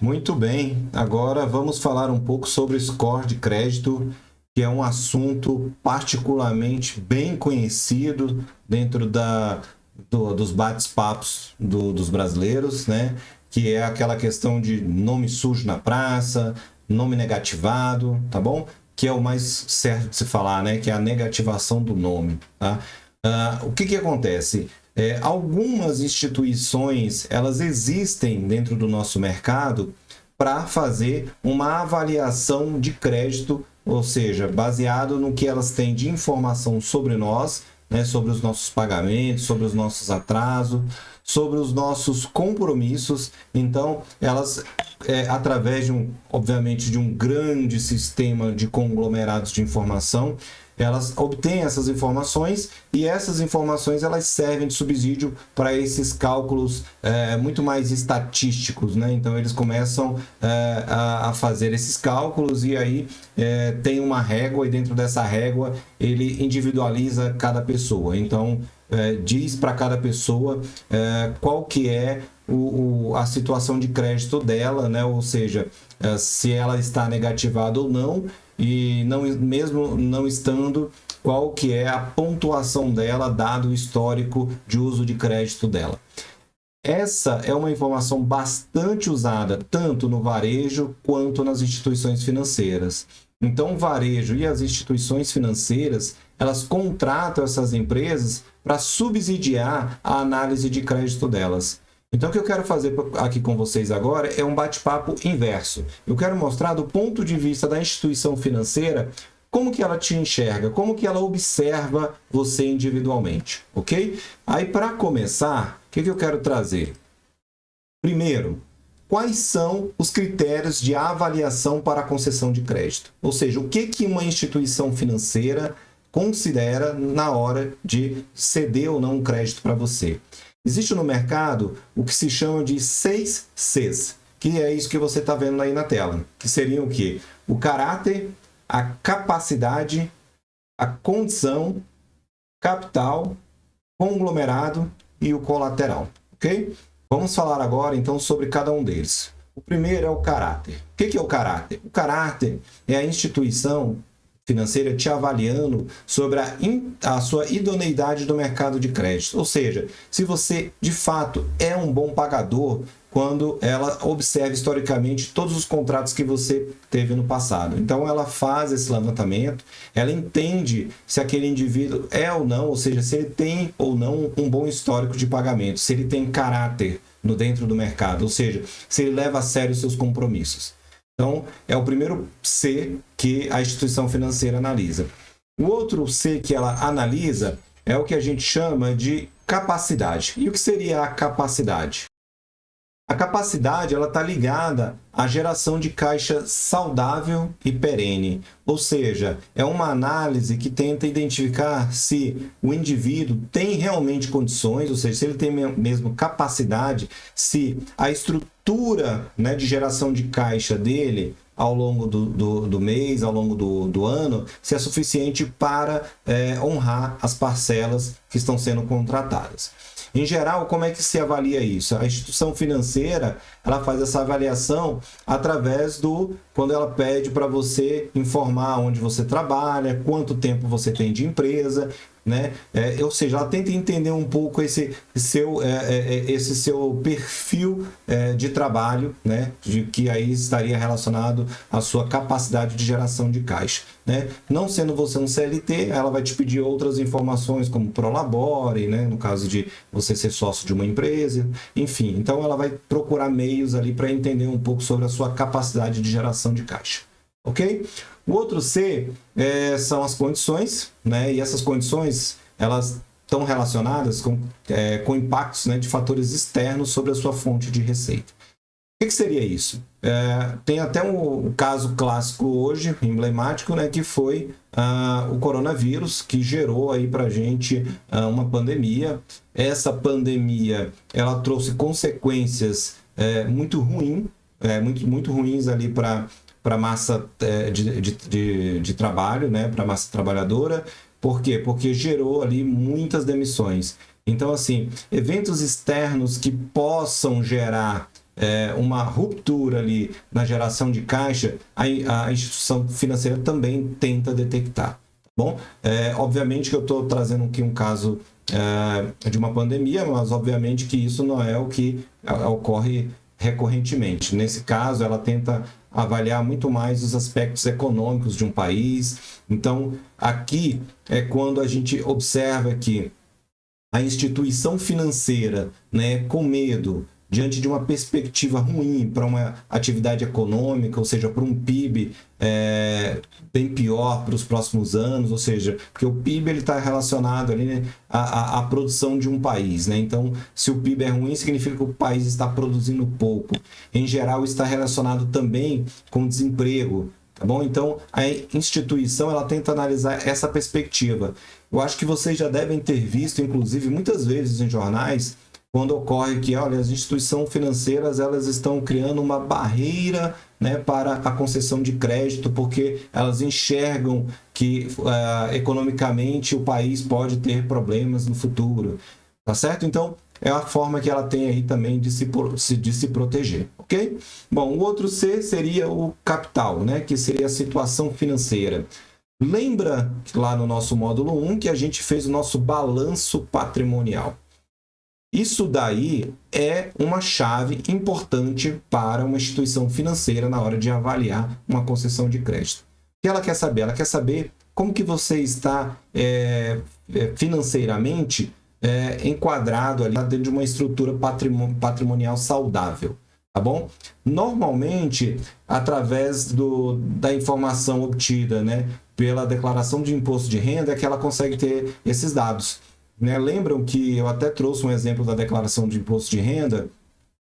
Muito bem, agora vamos falar um pouco sobre score de crédito, que é um assunto particularmente bem conhecido dentro dos bate-papos dos brasileiros, né? Que é aquela questão de nome sujo na praça, nome negativado, tá bom? Que é o mais certo de se falar, né? Que é a negativação do nome, tá? O que acontece? Algumas instituições, elas existem dentro do nosso mercado para fazer uma avaliação de crédito, ou seja, baseado no que elas têm de informação sobre nós, né, sobre os nossos pagamentos, sobre os nossos atrasos, sobre os nossos compromissos. Então, elas, através obviamente, de um grande sistema de conglomerados de informação, elas obtêm essas informações e essas informações elas servem de subsídio para esses cálculos muito mais estatísticos, né? Então eles começam a fazer esses cálculos e aí tem uma régua e dentro dessa régua ele individualiza cada pessoa. Então diz para cada pessoa qual que é a situação de crédito dela, né? Ou seja, se ela está negativada ou não, e não, mesmo não estando, qual que é a pontuação dela, dado o histórico de uso de crédito dela. Essa é uma informação bastante usada tanto no varejo quanto nas instituições financeiras. Então, o varejo e as instituições financeiras, elas contratam essas empresas para subsidiar a análise de crédito delas. Então, o que eu quero fazer aqui com vocês agora é um bate-papo inverso. Eu quero mostrar do ponto de vista da instituição financeira como que ela te enxerga, como que ela observa você individualmente, ok? Aí, para começar, o que eu quero trazer? Primeiro, quais são os critérios de avaliação para a concessão de crédito? Ou seja, o que uma instituição financeira considera na hora de ceder ou não um crédito para você? Existe no mercado o que se chama de 6 Cs, que é isso que você está vendo aí na tela, que seriam o quê? O caráter, a capacidade, a condição, capital, conglomerado e o colateral, ok? Vamos falar agora então sobre cada um deles. O primeiro é o caráter. O que é o caráter? O caráter é a instituição financeira te avaliando sobre a sua idoneidade do mercado de crédito. Ou seja, se você de fato é um bom pagador quando ela observa historicamente todos os contratos que você teve no passado. Então ela faz esse levantamento, ela entende se aquele indivíduo é ou não, ou seja, se ele tem ou não um bom histórico de pagamento, se ele tem caráter dentro do mercado, ou seja, se ele leva a sério os seus compromissos. Então, é o primeiro C que a instituição financeira analisa. O outro C que ela analisa é o que a gente chama de capacidade. E o que seria a capacidade? A capacidade está ligada à geração de caixa saudável e perene, ou seja, é uma análise que tenta identificar se o indivíduo tem realmente condições, ou seja, se ele tem mesmo capacidade, se a estrutura, né, de geração de caixa dele ao longo do mês, ao longo do ano, se é suficiente para honrar as parcelas que estão sendo contratadas. Em geral, como é que se avalia isso? A instituição financeira, ela faz essa avaliação através quando ela pede para você informar onde você trabalha, quanto tempo você tem de empresa, né? Ou seja, ela tenta entender um pouco esse seu perfil de trabalho, né? De que aí estaria relacionado à sua capacidade de geração de caixa, né? Não sendo você um CLT, ela vai te pedir outras informações como Prolabore, né? No caso de você ser sócio de uma empresa, enfim. Então ela vai procurar meios ali para entender um pouco sobre a sua capacidade de geração de caixa, ok? O outro C são as condições, né? E essas condições elas estão relacionadas com impactos, né, de fatores externos sobre a sua fonte de receita. O que seria isso? Tem até um caso clássico hoje, emblemático, né, que foi o coronavírus, que gerou aí para a gente uma pandemia. Essa pandemia ela trouxe consequências muito ruins ali para a massa de trabalho, né, para a massa trabalhadora. Por quê? Porque gerou ali muitas demissões. Então, assim, eventos externos que possam gerar uma ruptura ali na geração de caixa, a instituição financeira também tenta detectar. Tá bom? Obviamente que eu estou trazendo aqui um caso de uma pandemia, mas obviamente que isso não é o que ocorre recorrentemente. Nesse caso, ela tenta avaliar muito mais os aspectos econômicos de um país. Então, aqui é quando a gente observa que a instituição financeira, né, com medo, diante de uma perspectiva ruim para uma atividade econômica, ou seja, para um PIB bem pior para os próximos anos, ou seja, porque o PIB está relacionado ali, né, à produção de um país, né? Então, se o PIB é ruim, significa que o país está produzindo pouco. Em geral, está relacionado também com desemprego. Tá bom? Então, a instituição ela tenta analisar essa perspectiva. Eu acho que vocês já devem ter visto, inclusive, muitas vezes em jornais, quando ocorre que, olha, as instituições financeiras elas estão criando uma barreira, né, para a concessão de crédito, porque elas enxergam que economicamente o país pode ter problemas no futuro. Tá certo? Então, é a forma que ela tem aí também de se proteger, ok? Bom, o outro C seria o capital, né? Que seria a situação financeira. Lembra lá no nosso módulo 1 que a gente fez o nosso balanço patrimonial. Isso daí é uma chave importante para uma instituição financeira na hora de avaliar uma concessão de crédito. O que ela quer saber? Ela quer saber como que você está financeiramente enquadrado ali dentro de uma estrutura patrimonial saudável, tá bom? Normalmente, através da informação obtida, né, pela declaração de imposto de renda, é que ela consegue ter esses dados, né? Lembram que eu até trouxe um exemplo da declaração de imposto de renda,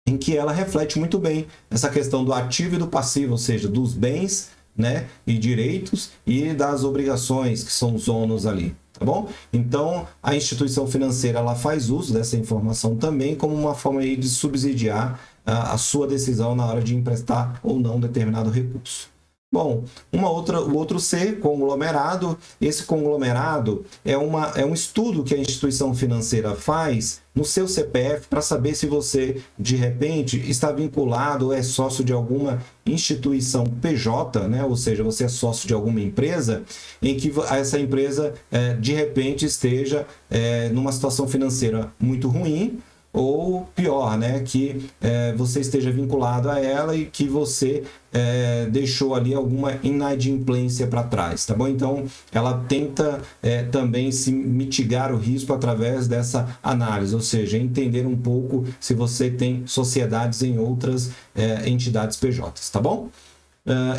em que ela reflete muito bem essa questão do ativo e do passivo, ou seja, dos bens, né, e direitos e das obrigações, que são os ônus ali. Tá bom? Então, a instituição financeira ela faz uso dessa informação também como uma forma aí de subsidiar a sua decisão na hora de emprestar ou não determinado recurso. Bom, o outro C, conglomerado. Esse conglomerado é um estudo que a instituição financeira faz no seu CPF para saber se você, de repente, está vinculado ou é sócio de alguma instituição PJ, né? Ou seja, você é sócio de alguma empresa em que essa empresa, de repente, esteja numa situação financeira muito ruim, ou pior, né, que você esteja vinculado a ela e que você deixou ali alguma inadimplência para trás, tá bom? Então, ela tenta também se mitigar o risco através dessa análise, ou seja, entender um pouco se você tem sociedades em outras entidades PJs, tá bom?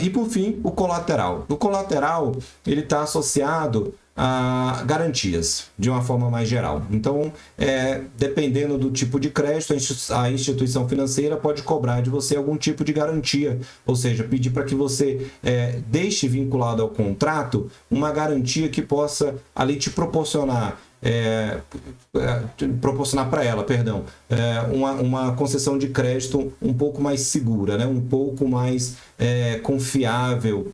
E por fim, o colateral. O colateral, ele está associado a garantias, de uma forma mais geral. Então, dependendo do tipo de crédito, a instituição financeira pode cobrar de você algum tipo de garantia, ou seja, pedir para que você deixe vinculado ao contrato uma garantia que possa ali te proporcionar para ela, uma concessão de crédito um pouco mais segura, né? Um pouco mais confiável.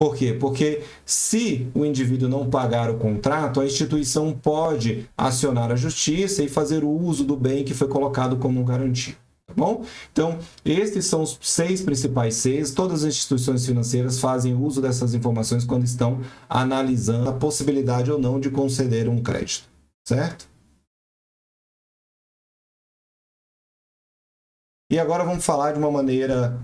Por quê? Porque se o indivíduo não pagar o contrato, a instituição pode acionar a justiça e fazer o uso do bem que foi colocado como garantia. Tá bom? Então, esses são os 6 principais Cs. Todas as instituições financeiras fazem uso dessas informações quando estão analisando a possibilidade ou não de conceder um crédito. Certo? E agora vamos falar de uma maneira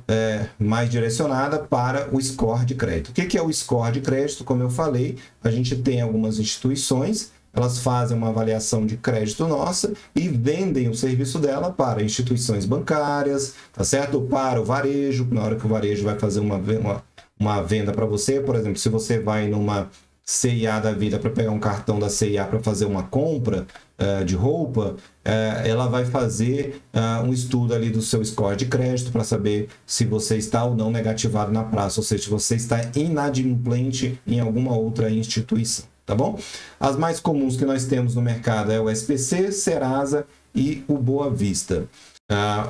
mais direcionada para o score de crédito. O que é o score de crédito? Como eu falei, a gente tem algumas instituições, elas fazem uma avaliação de crédito nossa e vendem o serviço dela para instituições bancárias, tá certo? Para o varejo, na hora que o varejo vai fazer uma venda para você, por exemplo, se você vai numa CIA da vida para pegar um cartão da CIA para fazer uma compra de roupa, ela vai fazer um estudo ali do seu score de crédito para saber se você está ou não negativado na praça, ou seja, se você está inadimplente em alguma outra instituição, tá bom? As mais comuns que nós temos no mercado é o SPC, Serasa e o Boa Vista.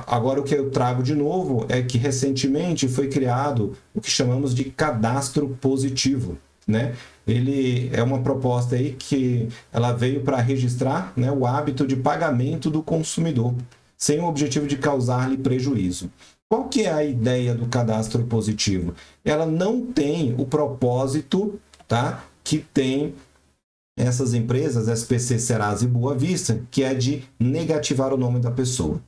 Agora, o que eu trago de novo é que recentemente foi criado o que chamamos de cadastro positivo, né? Ele é uma proposta aí que ela veio para registrar, né, o hábito de pagamento do consumidor. sem o objetivo de causar-lhe prejuízo. Qual que é a ideia do cadastro positivo? Ela não tem o propósito, tá, que tem essas empresas, SPC, Serasa e Boa Vista, que é de negativar o nome da pessoa.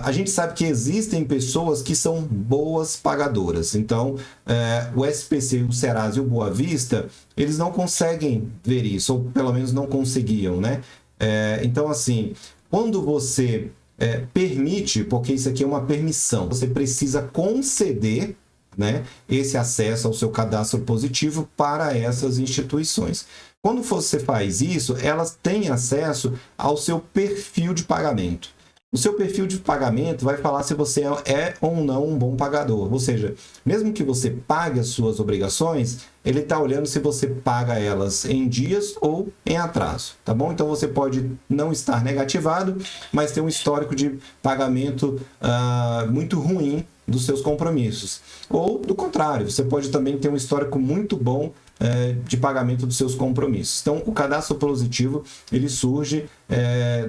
A gente sabe que existem pessoas que são boas pagadoras. Então, o SPC, o Serasa e o Boa Vista, eles não conseguem ver isso, ou pelo menos não conseguiam, né? Então, assim, quando você permite, porque isso aqui é uma permissão, você precisa conceder, né, esse acesso ao seu cadastro positivo para essas instituições. Quando você faz isso, elas têm acesso ao seu perfil de pagamento. O seu perfil de pagamento vai falar se você é ou não um bom pagador. Ou seja, mesmo que você pague as suas obrigações, ele está olhando se você paga elas em dias ou em atraso, tá bom? Então você pode não estar negativado, mas ter um histórico de pagamento muito ruim dos seus compromissos. Ou, do contrário, você pode também ter um histórico muito bom de pagamento dos seus compromissos. Então, o cadastro positivo, ele surge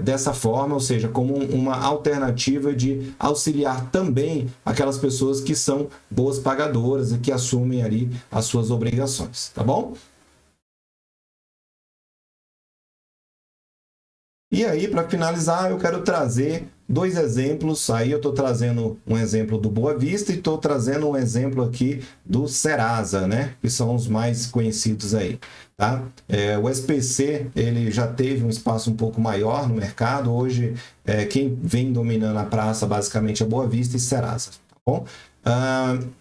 dessa forma, ou seja, como uma alternativa de auxiliar também aquelas pessoas que são boas pagadoras e que assumem ali as suas obrigações, tá bom? E aí, para finalizar, eu quero trazer dois exemplos. Aí eu estou trazendo um exemplo do Boa Vista e estou trazendo um exemplo aqui do Serasa, né? Que são os mais conhecidos aí, tá? O SPC, ele já teve um espaço um pouco maior no mercado. Hoje, quem vem dominando a praça basicamente é Boa Vista e Serasa, tá bom?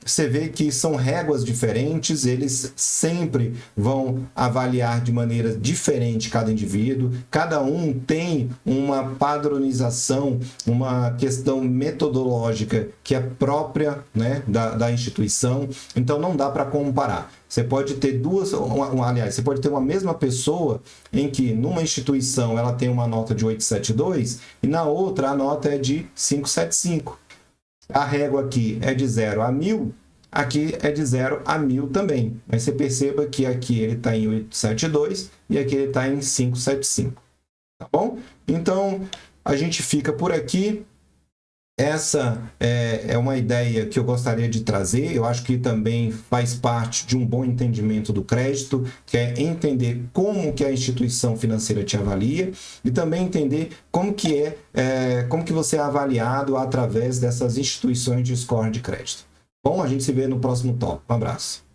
Você vê que são réguas diferentes, eles sempre vão avaliar de maneira diferente cada indivíduo, cada um tem uma padronização, uma questão metodológica que é própria, né, da instituição, então não dá para comparar. Você pode ter aliás, você pode ter uma mesma pessoa em que numa instituição ela tem uma nota de 872 e na outra a nota é de 575. A régua aqui é de 0 a 1000, aqui é de 0 a 1000 também. Mas você perceba que aqui ele está em 872 e aqui ele está em 575. Tá bom? Então, a gente fica por aqui. Essa é uma ideia que eu gostaria de trazer. Eu acho que também faz parte de um bom entendimento do crédito, que é entender como que a instituição financeira te avalia e também entender como que você é avaliado através dessas instituições de score de crédito. Bom, a gente se vê no próximo tópico. Um abraço.